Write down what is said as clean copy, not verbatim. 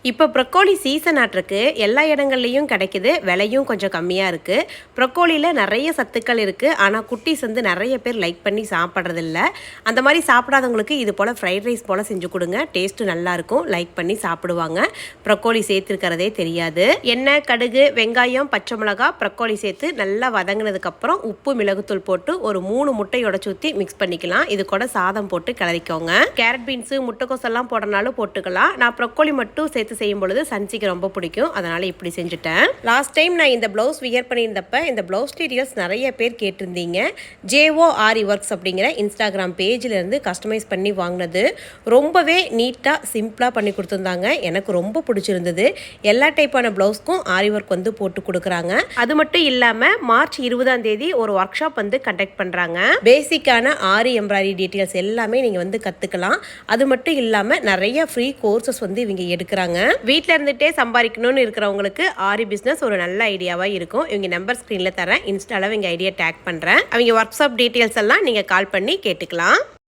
இப்போ broccoli season ஆட்டிருக்கு, எல்லா இடங்கள்லையும் கிடைக்குது, விலையும் கொஞ்சம் கம்மியாக இருக்குது. ப்ரொக்கோலியில் நிறைய சத்துக்கள் இருக்குது, ஆனால் குட்டீஸ் வந்து நிறைய பேர் லைக் பண்ணி சாப்பிட்றதில்ல. அந்த மாதிரி சாப்பிடாதவங்களுக்கு இது போல் ஃப்ரைட் ரைஸ் போல் செஞ்சு கொடுங்க, டேஸ்ட்டு நல்லாயிருக்கும், லைக் பண்ணி சாப்பிடுவாங்க. ப்ரொக்கோலி சேர்த்துருக்கிறதே தெரியாது. எண்ணெய், கடுகு, வெங்காயம், பச்சை மிளகா, ப்ரொக்கோலி சேர்த்து நல்லா வதங்கினதுக்கப்புறம் உப்பு மிளகுத்தூள் போட்டு ஒரு 3 முட்டை உடச்சி ஊற்றி மிக்ஸ் பண்ணிக்கலாம். இது கூட சாதம் போட்டு கிளறிக்கோங்க. கேரட் பீன்ஸு, முட்டைக்கோஸ் எல்லாம் போடனாலும் போட்டுக்கலாம். நான் ப்ரொக்கோலி மட்டும் சேர்த்து செய்யும் பொழுது சன்சிக்கு ரொம்ப பிடிக்கும், அதனால இப்படி செஞ்சுட்டேன். லாஸ்ட் டைம் நான் இந்த பிளவுஸ் வியர் பண்ணியிருந்தப்ப இந்த பிளவுஸ் டீட்டெயில்ஸ் நிறைய பேர் கேட்டிருந்தீங்க. ஜேஓ ஆரி ஒர்க்ஸ் அப்படிங்கிற இன்ஸ்டாகிராம் பேஜில் இருந்து கஸ்டமைஸ் பண்ணி வாங்கினது. ரொம்பவே நீட்டாக சிம்பிளாக பண்ணி கொடுத்துருந்தாங்க, எனக்கு ரொம்ப பிடிச்சிருந்தது. எல்லா டைப்பான பிளவுஸ்க்கும் ஆரி ஒர்க் வந்து போட்டு கொடுக்குறாங்க. அது மட்டும் இல்லாமல் மார்ச் 20ஆம் தேதி ஒரு ஒர்க் ஷாப் வந்து கண்டக்ட் பண்ணுறாங்க. பேசிக்கான ஆரி எம்ப்ராய்டரி டீட்டெயில்ஸ் எல்லாமே நீங்கள் வந்து கற்றுக்கலாம். அது மட்டும் இல்லாமல் நிறைய ஃப்ரீ கோர்சஸ் வந்து இவங்க எடுக்கிறாங்க. வீட்டில் இருந்துகிட்டே சம்பாதிக்கணும்னு இருக்கிறவங்களுக்கு ஆரி பிஸ்னஸ் ஒரு நல்ல ஐடியாவாக இருக்கும். இவங்க நம்பர் ஸ்க்ரீனில் தரேன், இன்ஸ்டாவில் இவங்க ஐடியா டேக் பண்ணுறேன். அவங்க ஒர்க் ஷாப் டீட்டெயில்ஸ் எல்லாம் நீங்கள் கால் பண்ணி கேட்டுக்கலாம்.